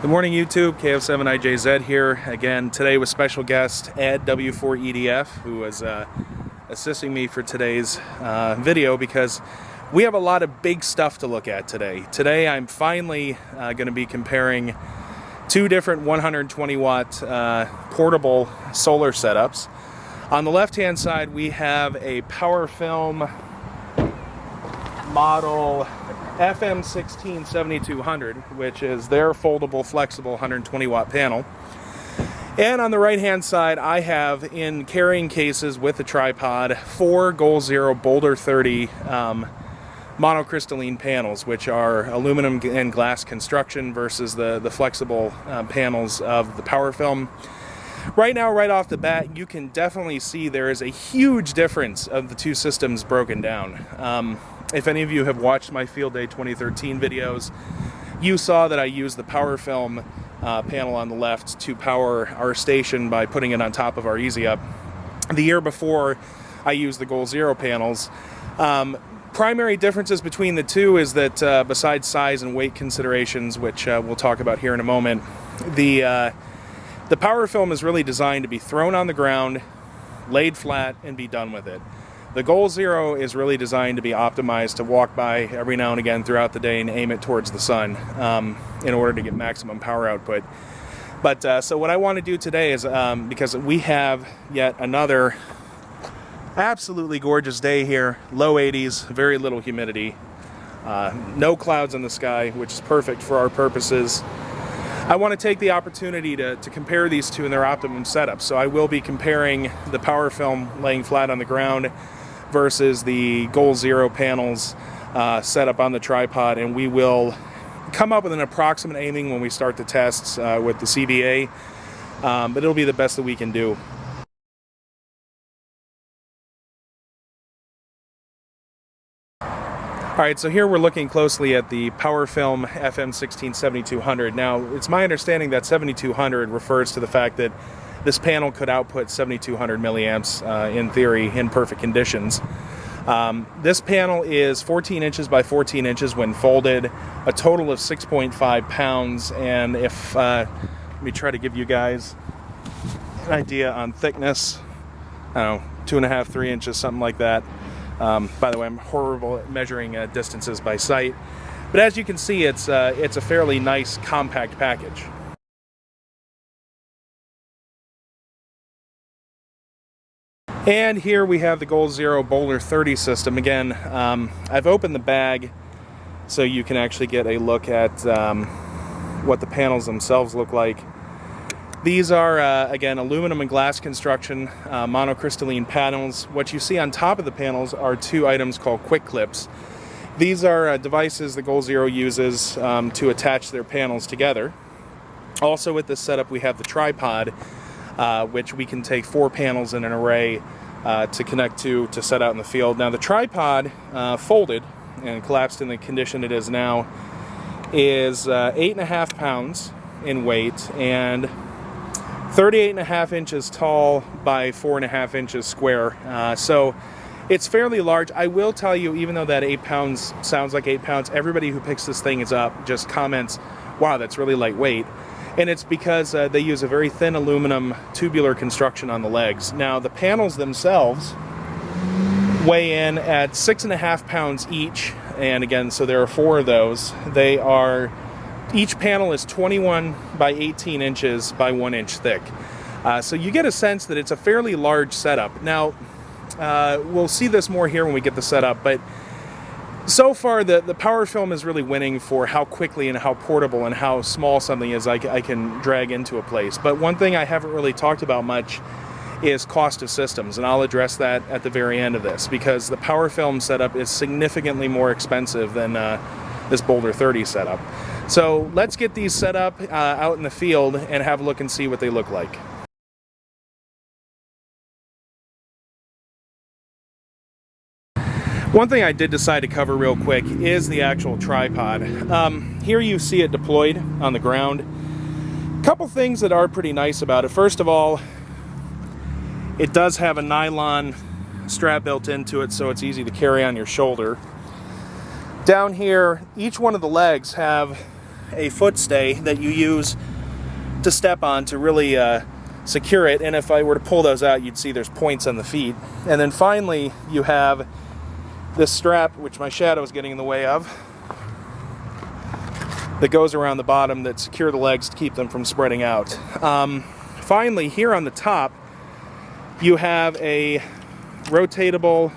Good morning, YouTube. KF7IJZ here again today with special guest Ed W4EDF, who is assisting me for today's video because we have a lot of big stuff to look at today. Today I'm finally going to be comparing two different 120 watt portable solar setups. On the left hand side we have a PowerFilm model FM16 7200, which is their foldable, flexible 120 watt panel. And on the right hand side I have, in carrying cases with a tripod, four Goal Zero Boulder 30 monocrystalline panels, which are aluminum and glass construction versus the flexible panels of the PowerFilm. Right now, right off the bat, you can definitely see there is a huge difference of the two systems broken down. If any of you have watched my Field Day 2013 videos, you saw that I used the PowerFilm panel on the left to power our station by putting it on top of our Easy Up. The year before, I used the Goal Zero panels. Primary differences between the two is that besides size and weight considerations, which we'll talk about here in a moment, the PowerFilm is really designed to be thrown on the ground, laid flat, and be done with it. The Goal Zero is really designed to be optimized to walk by every now and again throughout the day and aim it towards the sun in order to get maximum power output. But so what I want to do today is, because we have yet another absolutely gorgeous day here, low 80s, very little humidity, no clouds in the sky, which is perfect for our purposes. I want to take the opportunity to compare these two in their optimum setup. So I will be comparing the PowerFilm laying flat on the ground versus the Goal Zero panels set up on the tripod, and we will come up with an approximate aiming when we start the tests with the CBA, but it'll be the best that we can do. Alright, so here we're looking closely at the PowerFilm FM16 7200. Now, it's my understanding that 7200 refers to the fact that this panel could output 7200 milliamps in theory in perfect conditions. This panel is 14 inches by 14 inches when folded, a total of 6.5 pounds, and if, let me try to give you guys an idea on thickness, I don't know, 2.5, 3 inches, something like that. By the way, I'm horrible at measuring distances by sight, but as you can see, it's a fairly nice compact package. And here we have the Goal Zero Boulder 30 system. Again, I've opened the bag so you can actually get a look at what the panels themselves look like. These are, again, aluminum and glass construction, monocrystalline panels. What you see on top of the panels are two items called quick clips. These are devices that Goal Zero uses to attach their panels together. Also with this setup we have the tripod, which we can take four panels in an array to connect to set out in the field. Now the tripod, folded and collapsed in the condition it is now, is 8.5 pounds in weight and 38.5 inches tall by 4.5 inches square. So it's fairly large. I will tell you, even though that 8 pounds sounds like 8 pounds, everybody who picks this thing up just comments, wow, that's really lightweight. And it's because they use a very thin aluminum tubular construction on the legs. Now the panels themselves weigh in at 6.5 pounds each, and again, so there are four of those. They are, each panel is 21 by 18 inches by 1 inch thick. So you get a sense that it's a fairly large setup. Now, we'll see this more here when we get the setup, but so far the PowerFilm is really winning for how quickly and how portable and how small something is I can drag into a place. But one thing I haven't really talked about much is cost of systems, and I'll address that at the very end of this, because the PowerFilm setup is significantly more expensive than this Boulder 30 setup. So let's get these set up out in the field and have a look and see what they look like. One thing I did decide to cover real quick is the actual tripod. Here you see it deployed on the ground. A couple things that are pretty nice about it. First of all, it does have a nylon strap built into it, so it's easy to carry on your shoulder. Down here, each one of the legs have a foot stay that you use to step on to really secure it, and if I were to pull those out, you'd see there's points on the feet. And then finally you have this strap, which my shadow is getting in the way of, that goes around the bottom that secure the legs to keep them from spreading out. Finally, here on the top you have a rotatable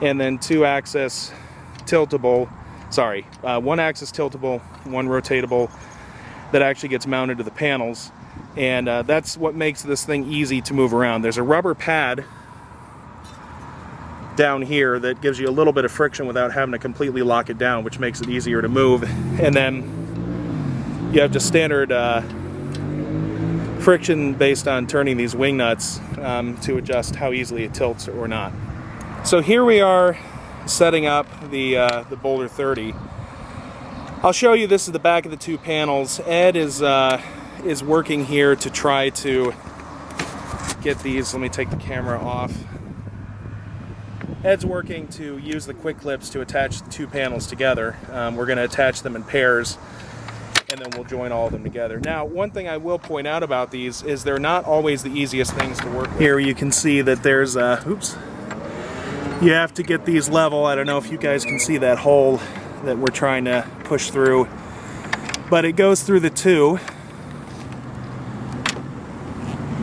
and then two-axis tiltable, one axis tiltable, one rotatable, that actually gets mounted to the panels, and that's what makes this thing easy to move around. There's a rubber pad down here that gives you a little bit of friction without having to completely lock it down, which makes it easier to move. And then you have just standard friction based on turning these wing nuts to adjust how easily it tilts or not. So here we are setting up the Boulder 30. I'll show you, this is the back of the two panels. Ed is working here to try to get these. Let me take the camera off. Ed's working to use the quick clips to attach the two panels together. We're going to attach them in pairs, and then we'll join all of them together. Now, one thing I will point out about these is they're not always the easiest things to work with. Here you can see that there's you have to get these level. I don't know if you guys can see that hole that we're trying to push through, but it goes through the two.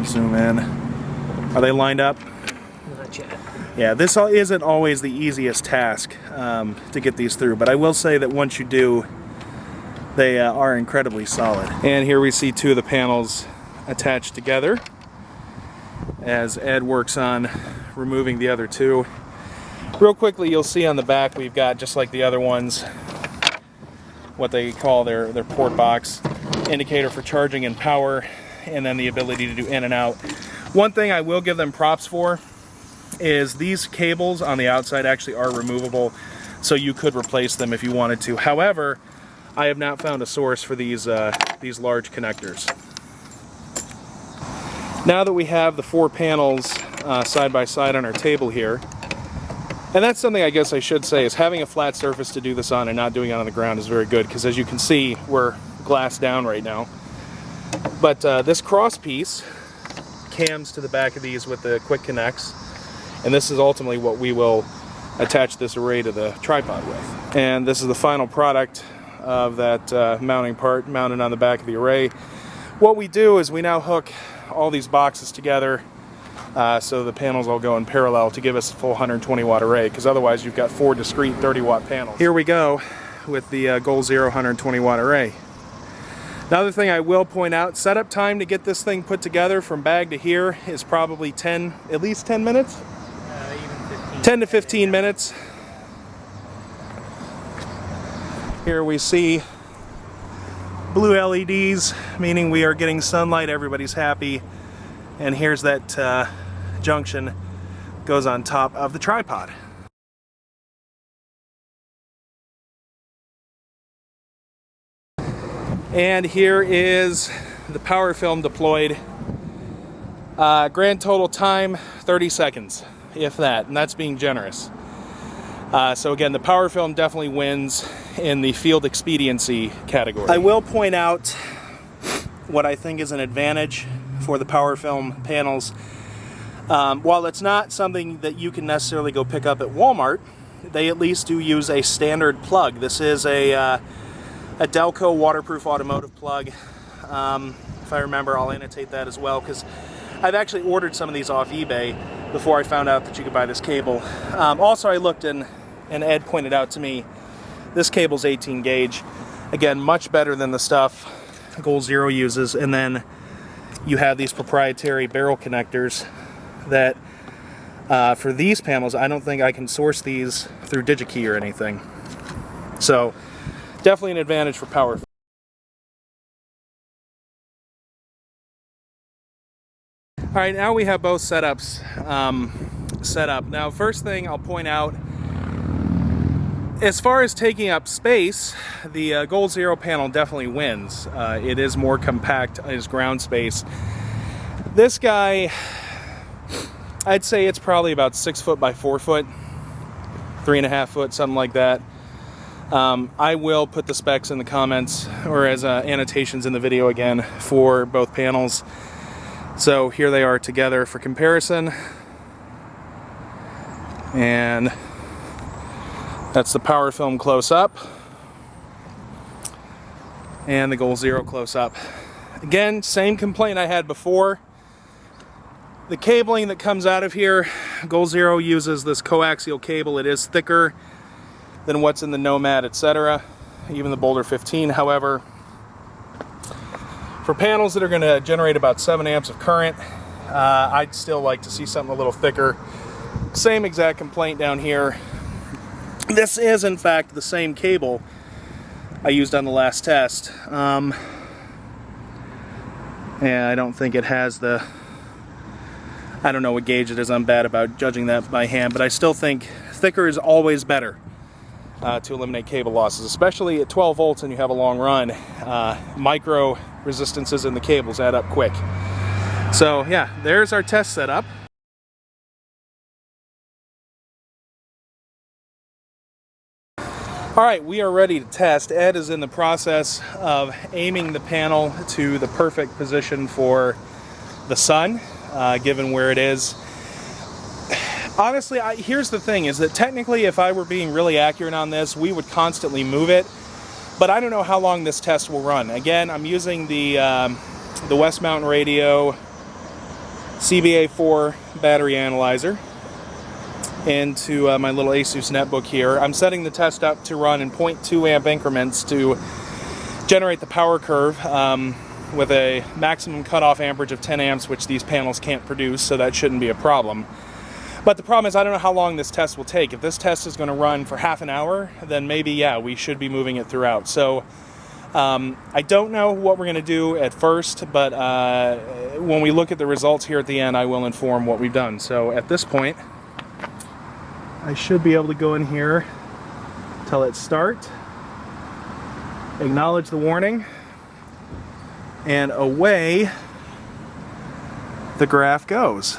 Zoom in. Are they lined up? Not yet. Yeah, this isn't always the easiest task to get these through, but I will say that once you do, they are incredibly solid. And here we see two of the panels attached together as Ed works on removing the other two. Real quickly, you'll see on the back we've got, just like the other ones, what they call their port box, indicator for charging and power, and then the ability to do in and out. One thing I will give them props for is these cables on the outside actually are removable, so you could replace them if you wanted to. However, I have not found a source for these large connectors. Now that we have the four panels side by side on our table here, and that's something I guess I should say, is having a flat surface to do this on and not doing it on the ground is very good, because as you can see, we're glass down right now. But this cross piece cams to the back of these with the quick connects, and this is ultimately what we will attach this array to the tripod with. And this is the final product of that mounting part mounted on the back of the array. What we do is we now hook all these boxes together so the panels all go in parallel to give us a full 120 watt array, because otherwise you've got four discrete 30 watt panels. Here we go with the Goal Zero 120 watt array. Another thing I will point out, setup time to get this thing put together from bag to here is probably at least 10 minutes? Even 15. 10 to 15 minutes. Here we see blue LEDs, meaning we are getting sunlight, everybody's happy. And here's that junction, goes on top of the tripod. And here is the PowerFilm deployed. Grand total time, 30 seconds, if that, and that's being generous. So again, the PowerFilm definitely wins in the field expediency category. I will point out what I think is an advantage for the PowerFilm panels. While it's not something that you can necessarily go pick up at Walmart, they at least do use a standard plug. This is a Delco waterproof automotive plug. If I remember, I'll annotate that as well, because I've actually ordered some of these off eBay before I found out that you could buy this cable. Also, I looked and Ed pointed out to me, this cable's 18 gauge. Again, much better than the stuff Goal Zero uses. And then you have these proprietary barrel connectors that for these panels, I don't think I can source these through DigiKey or anything. So definitely an advantage for PowerFilm. All right, now we have both setups set up. Now, first thing I'll point out, as far as taking up space, the Goal Zero panel definitely wins. It is more compact as ground space. This guy, I'd say it's probably about 6 foot by 4 foot, 3.5 foot, something like that. I will put the specs in the comments or as annotations in the video again for both panels. So here they are together for comparison. And that's the PowerFilm close-up and the Goal Zero close-up. Again, same complaint I had before. The cabling that comes out of here, Goal Zero uses this coaxial cable. It is thicker than what's in the Nomad, etc., even the Boulder 15. However, for panels that are going to generate about 7 amps of current, I'd still like to see something a little thicker. Same exact complaint down here. This is, in fact, the same cable I used on the last test. And I don't think it has the... I don't know what gauge it is. I'm bad about judging that by hand, but I still think thicker is always better to eliminate cable losses, especially at 12 volts and you have a long run. Micro resistances in the cables add up quick. So yeah, there's our test setup. Alright, we are ready to test. Ed is in the process of aiming the panel to the perfect position for the sun, given where it is. Honestly, here's the thing, is that technically if I were being really accurate on this, we would constantly move it, but I don't know how long this test will run. Again, I'm using the West Mountain Radio CBA4 battery analyzer into my little Asus netbook here. I'm setting the test up to run in 0.2 amp increments to generate the power curve with a maximum cutoff amperage of 10 amps, which these panels can't produce, so that shouldn't be a problem. But the problem is I don't know how long this test will take. If this test is going to run for half an hour, then maybe, yeah, we should be moving it throughout. So I don't know what we're going to do at first, but when we look at the results here at the end, I will inform what we've done. So at this point, I should be able to go in here, tell it start, acknowledge the warning, and away the graph goes.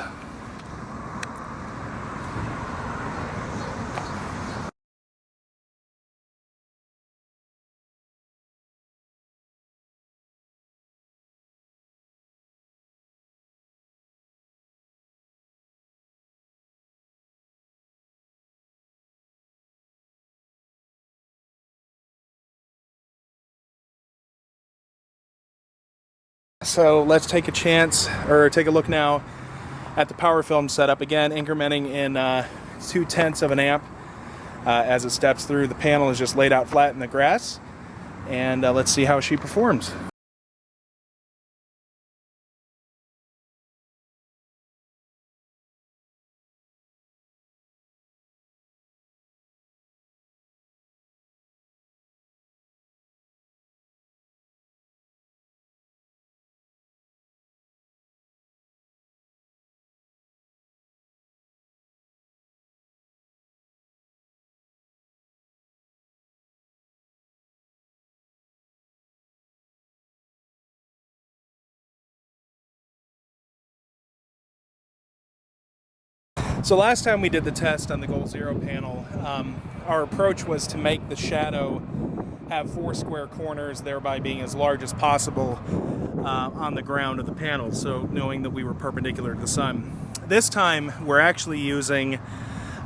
So let's take a chance, or take a look now at the PowerFilm setup. Again, incrementing in 0.2 of an amp as it steps through. The panel is just laid out flat in the grass, and let's see how she performs. So last time we did the test on the Goal Zero panel, our approach was to make the shadow have 4 square corners, thereby being as large as possible on the ground of the panel, so knowing that we were perpendicular to the sun. This time we're actually using,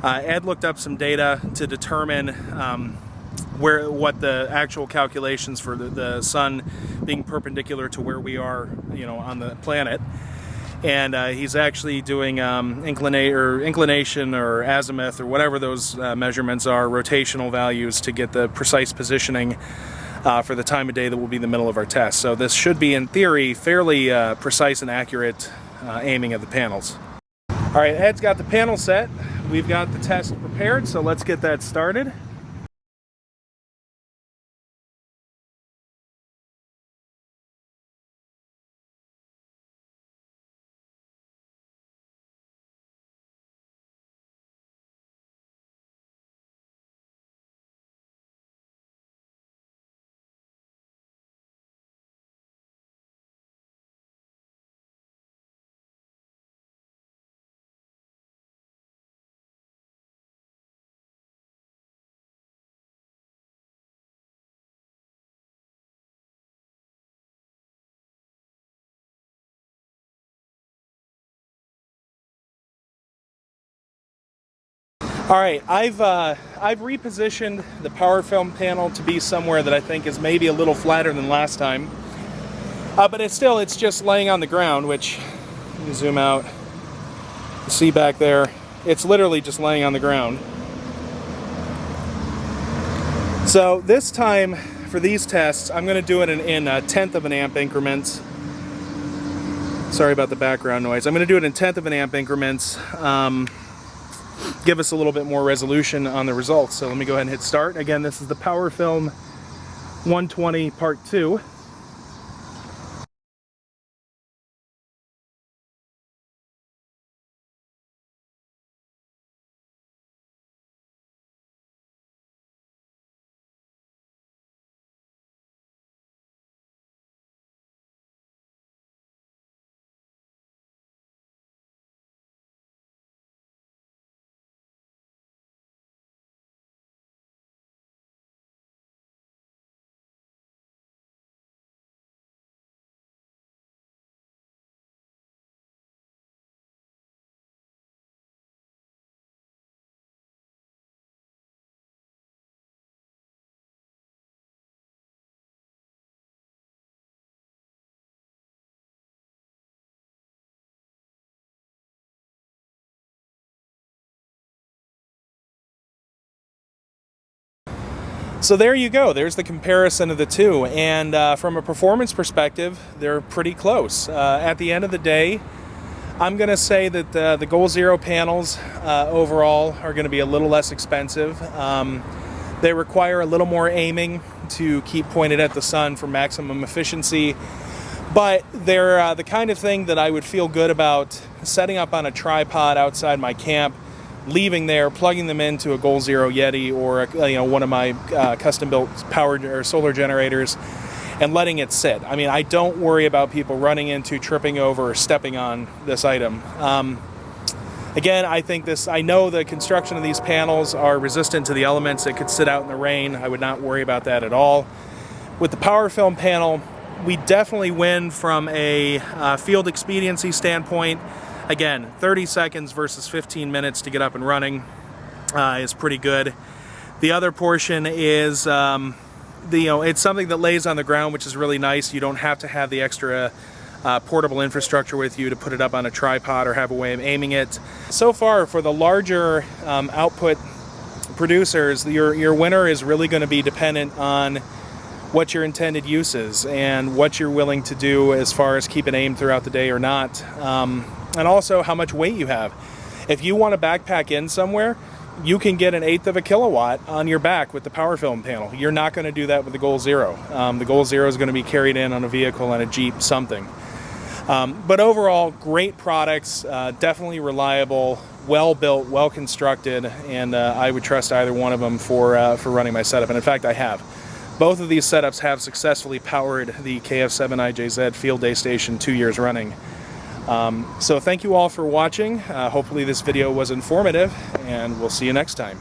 Ed looked up some data to determine what the actual calculations for the sun being perpendicular to where we are, on the planet. And he's actually doing inclination or azimuth or whatever those measurements are, rotational values, to get the precise positioning for the time of day that will be the middle of our test. So this should be, in theory, fairly precise and accurate aiming of the panels. All right, Ed's got the panel set. We've got the test prepared, so let's get that started. All right, I've repositioned the PowerFilm panel to be somewhere that I think is maybe a little flatter than last time. But it's just laying on the ground, which, let me zoom out, you see back there, it's literally just laying on the ground. So this time, for these tests, I'm going to do it in a 1/10 of an amp increments. Sorry about the background noise. I'm going to do it in 1/10 of an amp increments. Give us a little bit more resolution on the results. So let me go ahead and hit start. Again, this is the PowerFilm 120 Part 2. So there you go, there's the comparison of the two, and from a performance perspective, they're pretty close. At the end of the day, I'm going to say that the Goal Zero panels overall are going to be a little less expensive. They require a little more aiming to keep pointed at the sun for maximum efficiency, but they're the kind of thing that I would feel good about setting up on a tripod outside my camp, leaving there, plugging them into a Goal Zero Yeti or one of my custom-built power or solar generators, and letting it sit. I mean, I don't worry about people running into, tripping over, or stepping on this item. Again, I know the construction of these panels are resistant to the elements. It could sit out in the rain. I would not worry about that at all. With the PowerFilm panel, we definitely win from a field expediency standpoint. Again, 30 seconds versus 15 minutes to get up and running is pretty good. The other portion is, it's something that lays on the ground, which is really nice. You don't have to have the extra portable infrastructure with you to put it up on a tripod or have a way of aiming it. So far, for the larger output producers, your winner is really going to be dependent on what your intended use is and what you're willing to do as far as keep it aimed throughout the day or not. And also how much weight you have. If you want to backpack in somewhere, you can get 1/8 of a kilowatt on your back with the PowerFilm panel. You're not going to do that with the Goal Zero. The Goal Zero is going to be carried in on a vehicle, on a Jeep, something. But overall, great products, definitely reliable, well built, well constructed, and I would trust either one of them for running my setup. And in fact, I have. Both of these setups have successfully powered the KF7IJZ Field Day Station 2 years running. So thank you all for watching. Hopefully this video was informative, and we'll see you next time.